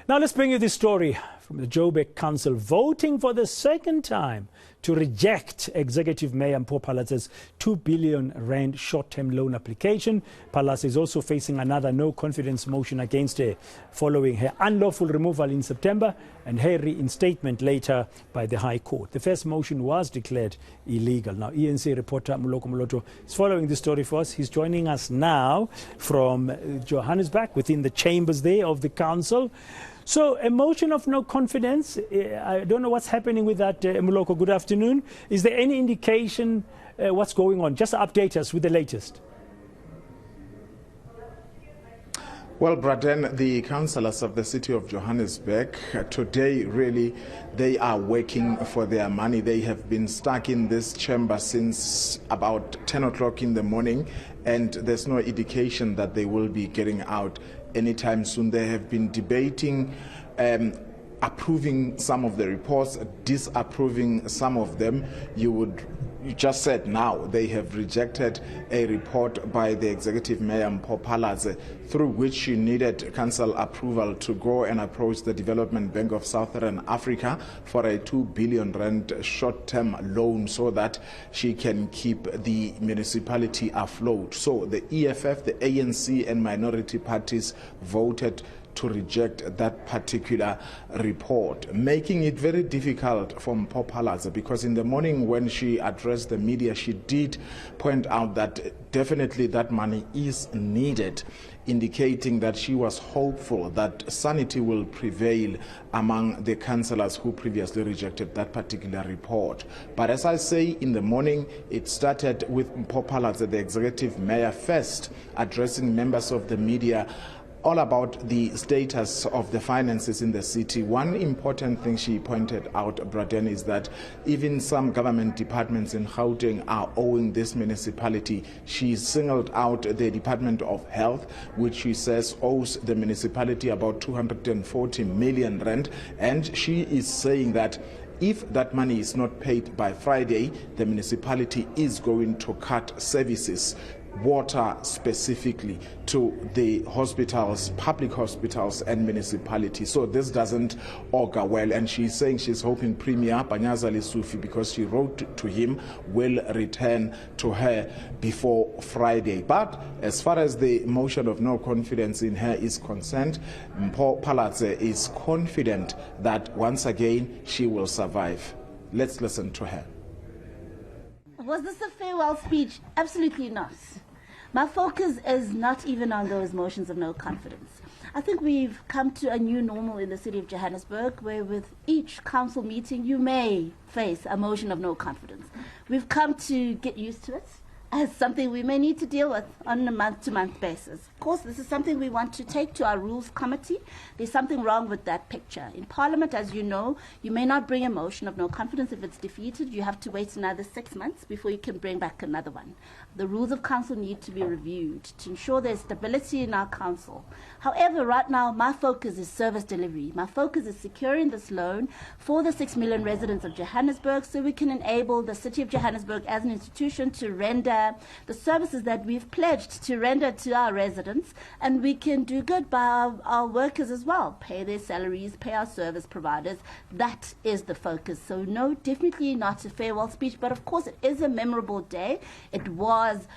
Now let's bring you this story from the Joburg Council voting for the second time to reject Executive Mayor Mpho Phalatse's 2 billion rand short-term loan application. Phalatse is also facing another no-confidence motion against her following her unlawful removal in September and her reinstatement later by the High Court. The first motion was declared illegal. Now, eNCA reporter Moloko Moloto is following this story for us. He's joining us now from Johannesburg, within the chambers there of the council. So, a motion of no confidence. I don't know what's happening with that, Moloko. Good afternoon. Is there any indication what's going on? Just update us with the latest. Well, Braden, the councillors of the city of Johannesburg, today really, they are working for their money. They have been stuck in this chamber since about 10 o'clock in the morning, and there's no indication that they will be getting out anytime soon. They have been debating, approving some of the reports, disapproving some of them. You just said now they have rejected a report by the Executive Mayor Mpho Phalatse, through which she needed council approval to go and approach the Development Bank of Southern Africa for a 2 billion rand short-term loan so that she can keep the municipality afloat. So the EFF, the ANC and minority parties voted to reject that particular report, making it very difficult for Mpho Phalatse, because in the morning when she addressed the media, she did point out that definitely that money is needed, indicating that she was hopeful that sanity will prevail among the councillors who previously rejected that particular report. But as I say, in the morning, it started with Mpho Phalatse, the executive mayor, first addressing members of the media all about the status of the finances in the city. One important thing she pointed out, Braden, is that even some government departments in Gauteng are owing this municipality. She singled out the Department of Health, which she says owes the municipality about 240 million rand, and she is saying that if that money is not paid by Friday, the municipality is going to cut services, water specifically, to the hospitals, public hospitals and municipalities. So this doesn't augur well, and she's saying she's hoping Premier Panyaza Lesufi, because she wrote to him, will return to her before Friday. But as far as the motion of no confidence in her is concerned, Mpho Phalatse is confident that once again she will survive. Let's listen to her. Was this a farewell speech? Absolutely not. My focus is not even on those motions of no confidence. I think we've come to a new normal in the city of Johannesburg, where with each council meeting you may face a motion of no confidence. We've come to get used to it as something we may need to deal with on a month-to-month basis. Of course, this is something we want to take to our Rules Committee. There's something wrong with that picture. In Parliament, as you know, you may not bring a motion of no confidence if it's defeated. You have to wait another 6 months before you can bring back another one. The rules of council need to be reviewed to ensure there's stability in our council. However, right now, my focus is service delivery. My focus is securing this loan for the 6 million residents of Johannesburg, so we can enable the city of Johannesburg as an institution to render the services that we've pledged to render to our residents, and we can do good by our workers as well, pay their salaries, pay our service providers. That is the focus. So no, definitely not a farewell speech, but of course it is a memorable day. It was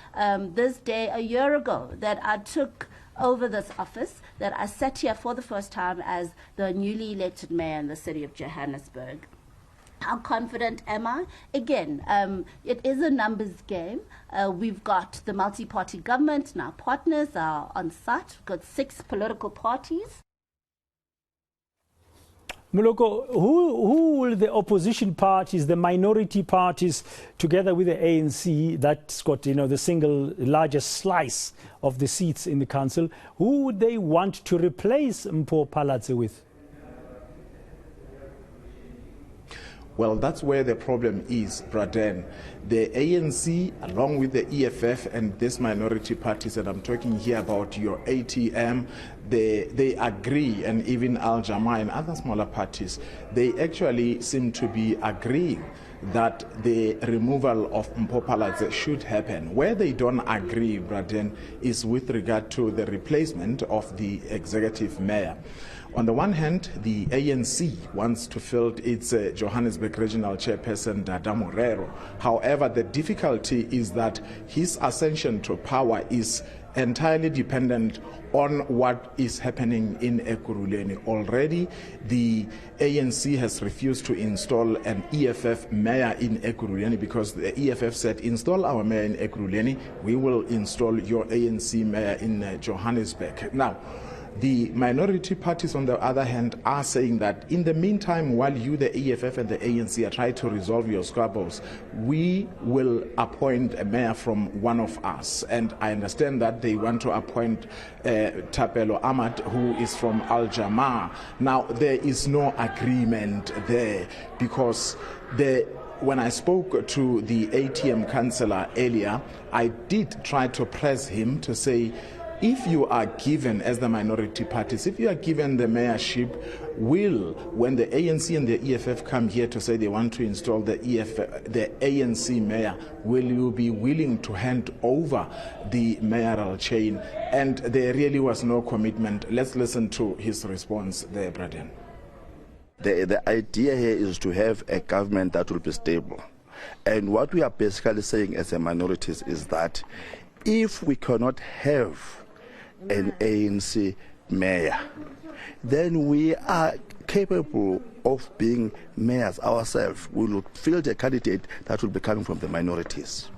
this day a year ago that I took over this office, that I sat here for the first time as the newly elected mayor in the city of Johannesburg. How confident am I? Again, it is a numbers game. We've got the multi-party government, and our partners are on site. We've got 6 political parties. Moloko, who will the opposition parties, the minority parties, together with the ANC, that's got, you know, the single largest slice of the seats in the council, who would they want to replace Mpho Phalatse with? Well, that's where the problem is, Braden. The ANC, along with the EFF and these minority parties that I'm talking here about, your ATM, they agree, and even Al Jama and other smaller parties, they actually seem to be agreeing that the removal of Mpho Phalatse should happen. Where they don't agree, Braden, is with regard to the replacement of the executive mayor. On the one hand, the ANC wants to field its Johannesburg Regional Chairperson, Dada Morero. However, the difficulty is that his ascension to power is entirely dependent on what is happening in Ekurhuleni. Already, the ANC has refused to install an EFF mayor in Ekurhuleni because the EFF said, install our mayor in Ekurhuleni, we will install your ANC mayor in Johannesburg. Now, the minority parties, on the other hand, are saying that in the meantime, while you, the EFF and the ANC, are trying to resolve your squabbles, we will appoint a mayor from one of us. And I understand that they want to appoint Thapelo Ahmad, who is from Al Jamaa. Now, there is no agreement there because when I spoke to the ATM councillor earlier, I did try to press him to say, if you are given, as the minority parties, if you are given the mayorship, when the ANC and the EFF come here to say they want to install the ANC mayor, will you be willing to hand over the mayoral chain? And there really was no commitment. Let's listen to his response there, Braden. The idea here is to have a government that will be stable. And what we are basically saying as a minorities is that if we cannot have an ANC mayor, then we are capable of being mayors ourselves. We will field a candidate that will be coming from the minorities.